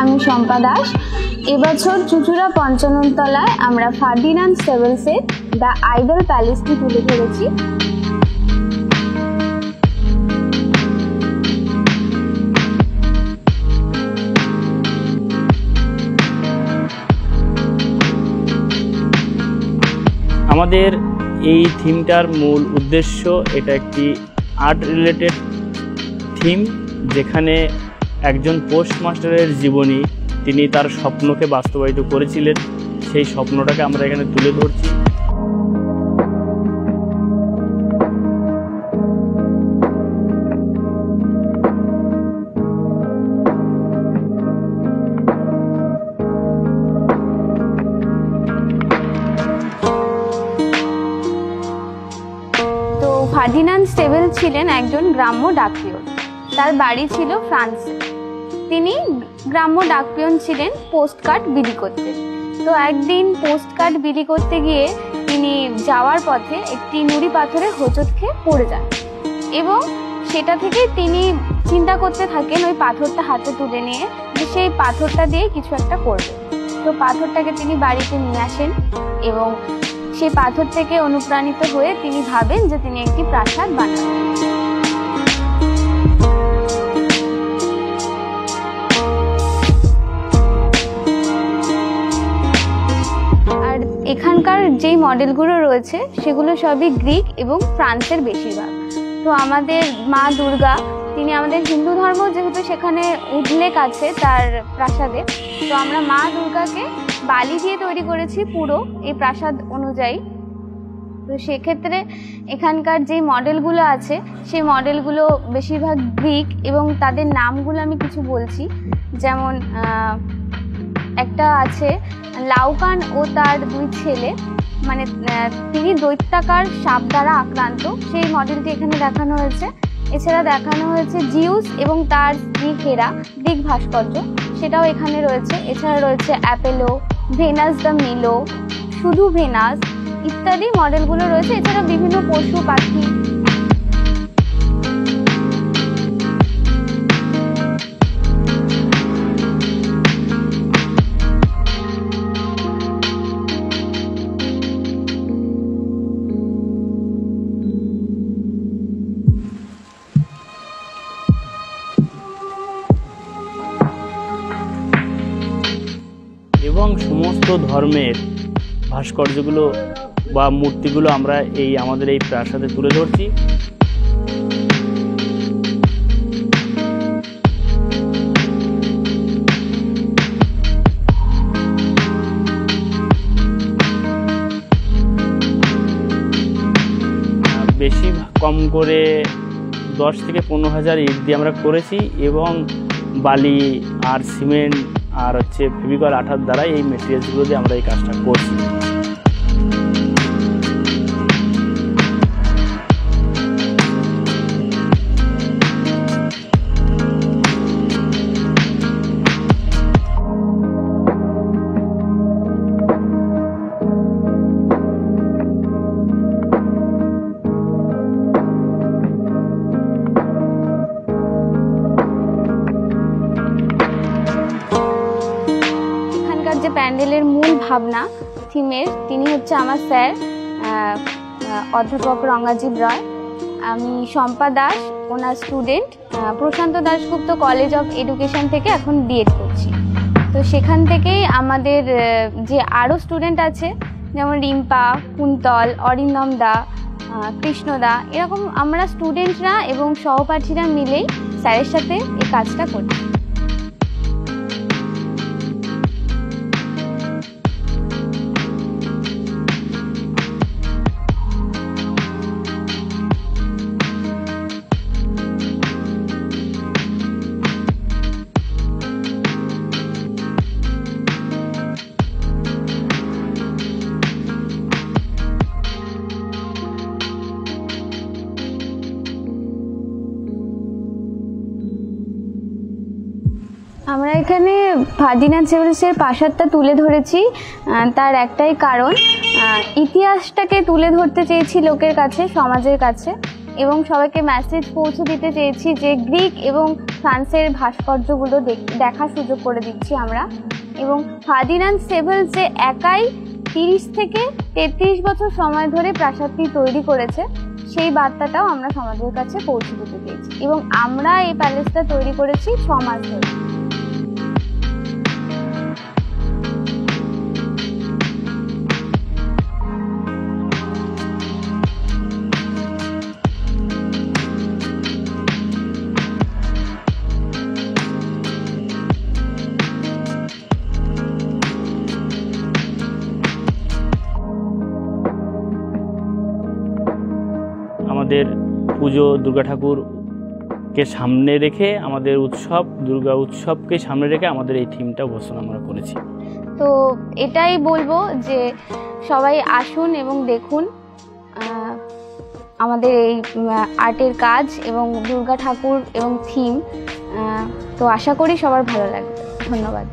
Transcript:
আমি শম্পা দাস। এবছর চুঁচুড়া পঞ্চানন তলায় আমরা ফার্ডিনান্ড স্টেভেলসের দ্য আইডল প্যালেসটি তুলে ধরেছি। আমাদের এই থিমটার মূল উদ্দেশ্য, এটা একটি আর্ট রিলেটেড থিম, যেখানে একজন পোস্টমাস্টারের জীবনী, তিনি তার স্বপ্নকে বাস্তবায়িত করেছিলেন, সেই স্বপ্নটাকে আমরা এখানে তুলে ধরছি। ফার্ডিনান্ড স্টেভেল ছিলেন একজন গ্রাম্য ডাকপিয়ন। তার বাড়ি ছিল ফ্রান্সে। তিনি গ্রাম্য ডাকপিয়ন ছিলেন, পোস্টকার্ড বিলি করতেন। তো একদিন পোস্টকার্ড বিলি করতে গিয়ে তিনি যাওয়ার পথে একটি নুড়ি পাথরে হোঁচট খেয়ে পড়ে যান এবং সেটা থেকে তিনি চিন্তা করতে থাকেন ওই পাথরটা হাতে তুলে নিয়ে যে সেই পাথরটা দিয়ে কিছু একটা করবে। তো পাথরটাকে তিনি বাড়িতে নিয়ে আসেন এবং সেই পাথর থেকে অনুপ্রাণিত হয়ে তিনি ভাবেন যে তিনি একটি প্রাসাদ বানাবেন। আর এখানকার যেই মডেলগুলো রয়েছে সেগুলো সবই গ্রিক এবং ফ্রান্সের বেশিরভাগ। তো আমাদের মা দুর্গা, তিনি আমাদের হিন্দু ধর্ম যেহেতু সেখানে উল্লেখ আছে তার প্রাসাদে, তো আমরা মা দুর্গাকে বালি দিয়ে তৈরি করেছি পুরো এই প্রাসাদ অনুযায়ী। তো সেক্ষেত্রে এখানকার যে মডেলগুলো আছে সেই মডেলগুলো বেশিরভাগ গ্রিক এবং তাদের নামগুলো আমি কিছু বলছি। যেমন একটা আছে লাউকান ও তার দুই ছেলে, মানে তিনি দৈত্যাকার সাপ দ্বারা আক্রান্ত, সেই মডেলটি এখানে দেখানো হয়েছে। এছাড়া দেখানো হয়েছে জিউস এবং তার স্ত্রী হেরা, গ্রিক ভাস্কর্য, সেটাও এখানে রয়েছে। এছাড়া রয়েছে অ্যাপেলো, ভেনাস দ্য মিলো, শুধু ভেনাস ইত্যাদি মডেলগুলো রয়েছে। এছাড়া বিভিন্ন পশু পাখি। এবং সমস্ত ধর্মের ভাস্কর্যগুলো বা মূর্তিগুলো আমরা আমাদের এই প্রাসাদে তুলে ধরছি। বেশি কম করে 10 থেকে 15,000 ইট দিয়ে আমরা করেছি এবং বালি আর সিমেন্ট আর ফেভিকল আঠার দ্বারা এই মেটেরিয়ালসগুলো দিয়ে আমরা এই কাজটা করছি। প্যান্ডেলের মূল ভাবনা থিমের, তিনি হচ্ছে আমার স্যার অধ্যাপক রঙ্গাজিৎ রায়। আমি শম্পা দাস, ওনার student, Prashanta Dasgupta college of education থেকে এখন বিএড করছি। তো সেখান থেকেই আমাদের যে আরও স্টুডেন্ট আছে, যেমন রিম্পা, কুন্তল, অরিন্দম দা, কৃষ্ণদা, এরকম আমরা স্টুডেন্টরা এবং সহপাঠীরা মিলেই স্যারের সাথে এই কাজটা করছি। আমরা এখানে ফার্ডিনান্ড স্টেভেলসের প্রাসাদটা তুলে ধরেছি, তার একটাই কারণ, ইতিহাসটাকে তুলে ধরতে চেয়েছি লোকের কাছে, সমাজের কাছে। এবং সবাইকে মেসেজ পৌঁছে দিতে চেয়েছি যে গ্রিক এবং ফ্রান্সের ভাস্কর্যগুলো দেখার সুযোগ করে দিচ্ছি আমরা। এবং ফার্ডিনান্ড সেভেলস যে একাই 30 থেকে 33 বছর সময় ধরে প্রাসাদটি তৈরি করেছে, সেই বার্তাটাও আমরা সমাজের কাছে পৌঁছে দিতে চেয়েছি। এবং আমরা এই প্যালেসটা তৈরি করেছি 6 মাস ধরে। আমাদের পুজো দুর্গা ঠাকুরকে সামনে রেখে, আমাদের উৎসব দুর্গা উৎসবকে সামনে রেখে আমাদের এই থিমটা ঘোষণা আমরা করেছি। তো এটাই বলবো যে সবাই আসুন এবং দেখুন আমাদের এই আর্টের কাজ এবং দুর্গা ঠাকুর এবং থিম। তো আশা করি সবার ভালো লাগবে। ধন্যবাদ।